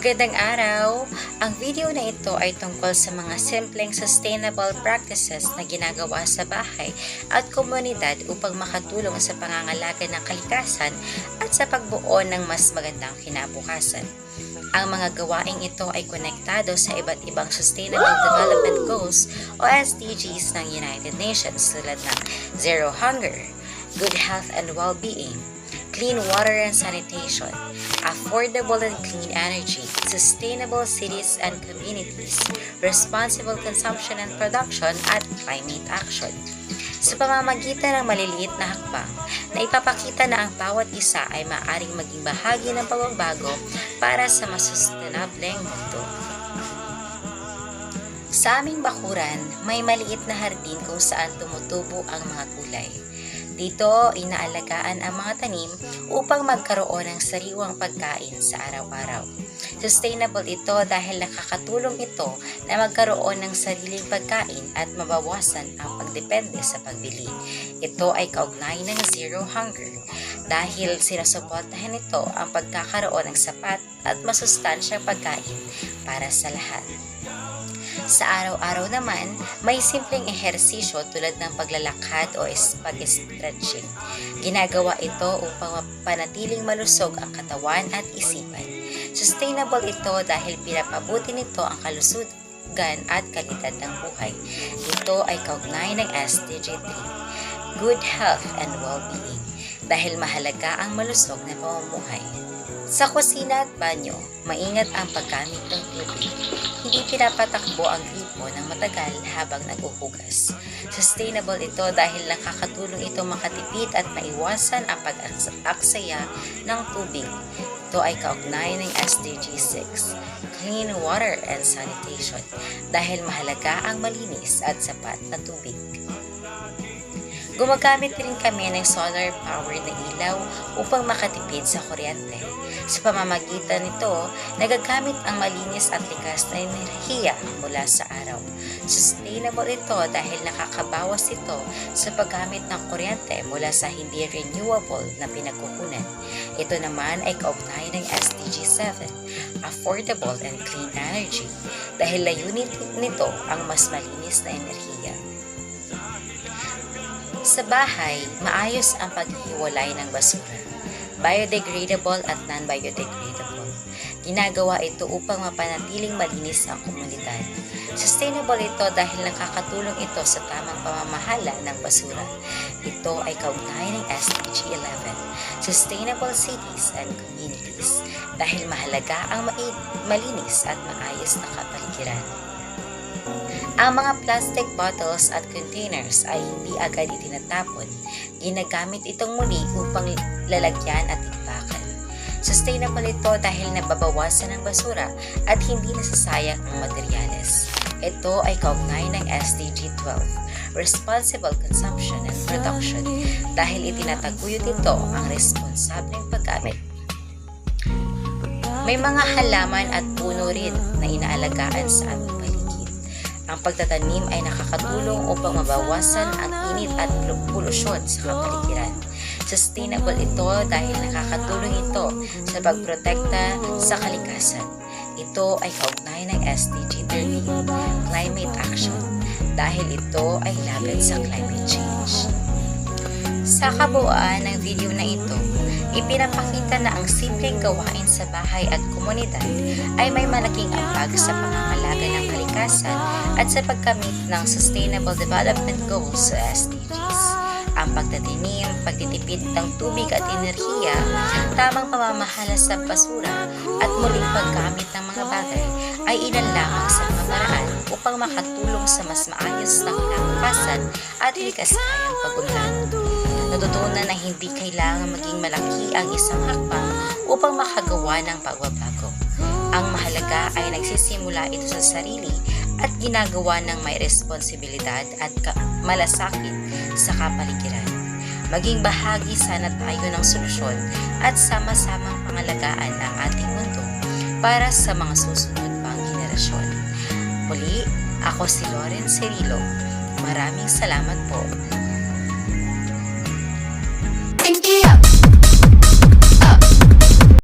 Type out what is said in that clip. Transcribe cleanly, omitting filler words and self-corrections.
Magandang araw! Ang video na ito ay tungkol sa mga simpleng sustainable practices na ginagawa sa bahay at komunidad upang makatulong sa pangangalaga ng kalikasan at sa pagbuo ng mas magandang kinabukasan. Ang mga gawaing ito ay konektado sa iba't ibang Sustainable Development Goals o SDGs ng United Nations tulad ng Zero Hunger, Good Health and Well-being, Clean water and sanitation, affordable and clean energy, sustainable cities and communities, responsible consumption and production, at climate action. Sa pamamagitan ng maliliit na hakbang, na ipapakita na ang bawat isa ay maaaring maging bahagi ng pagbabago para sa mas sustainableng mundo. Sa aming bakuran, may maliit na hardin kung saan tumutubo ang mga gulay. Dito, inaalagaan ang mga tanim upang magkaroon ng sariwang pagkain sa araw-araw. Sustainable ito dahil nakakatulong ito na magkaroon ng sariling pagkain at mabawasan ang pagdepende sa pagbili. Ito ay kaugnay ng Zero Hunger dahil sinusuportahan nito ang pagkakaroon ng sapat at masustansyang pagkain para sa lahat. Sa araw-araw naman, may simpleng ehersisyo tulad ng paglalakad o pag-stretching. Ginagawa ito upang panatiling malusog ang katawan at isipan. Sustainable ito dahil pinapabuti nito ang kalusugan at kalidad ng buhay. Ito ay kaugnay ng SDG 3, Good Health and Well-being, dahil mahalaga ang malusog na pamumuhay. Sa kusina at banyo, maingat ang paggamit ng tubig. Hindi pinapatakbo ang gripo ng matagal habang naghuhugas. Sustainable ito dahil nakakatulong ito makatipid at maiwasan ang pag-aksaya ng tubig. Ito ay kaugnay ng SDG 6, Clean water and sanitation, dahil mahalaga ang malinis at sapat na tubig. Gumagamit rin kami ng solar-powered na ilaw upang makatipid sa kuryente. Sa pamamagitan nito, nagagamit ang malinis at likas na enerhiya mula sa araw. Sustainable ito dahil nakakabawas ito sa paggamit ng kuryente mula sa hindi renewable na pinagkukunan. Ito naman ay kaugnay ng SDG 7, Affordable and Clean Energy, dahil layunin nito ang mas malinis na enerhiya. Sa bahay, maayos ang paghihiwalay ng basura, biodegradable at non-biodegradable. Ginagawa ito upang mapanatiling malinis ang komunidad. Sustainable ito dahil nakakatulong ito sa tamang pamamahala ng basura. Ito ay kaugnay ng SDG 11, Sustainable Cities and Communities, dahil mahalaga ang malinis at maayos na kapaligiran. Ang mga plastic bottles at containers ay hindi agad itinatapon. Ginagamit itong muli upang lalagyan at imbakan. Sustainable ito dahil nababawasan ang basura at hindi nasasayang ang materyales. Ito ay kaugnay ng SDG 12, Responsible Consumption and Production, dahil itinataguyod ito ang responsableng paggamit. May mga halaman at puno rin na inaalagaan sa aming paligid. Ang pagtatanim ay nakakatulong upang mabawasan ang init at polusyon sa kapaligiran. Sustainable ito dahil nakakatulong ito sa pagprotekta sa kalikasan. Ito ay kaugnay ng SDG 13, Climate Action, dahil ito ay laban sa climate change. Sa kabuuan ng video na ito, ipinapakita na ang simpleng gawain sa bahay at komunidad ay may malaking ambag sa pangangalaga ng kalikasan at sa pagkamit ng Sustainable Development Goals sa SDGs. Ang pagtatanim, pagtitipid ng tubig at enerhiya, tamang pamamahala sa basura at muling paggamit ng mga bagay ay ilan lamang sa mga paraan upang makatulong sa mas maayos na kinabukasan at likasayang pag-unlad. Natutunan na hindi kailangan maging malaki ang isang hakbang upang makagawa ng pagbabago. Ang mahalaga ay nagsisimula ito sa sarili at ginagawa ng may responsibilidad at malasakit sa kapaligiran. Maging bahagi sana tayo ng solusyon at sama-samang pangalagaan ang ating mundo para sa mga susunod pang henerasyon. Muli, ako si Lauren Cirilo. Maraming salamat po.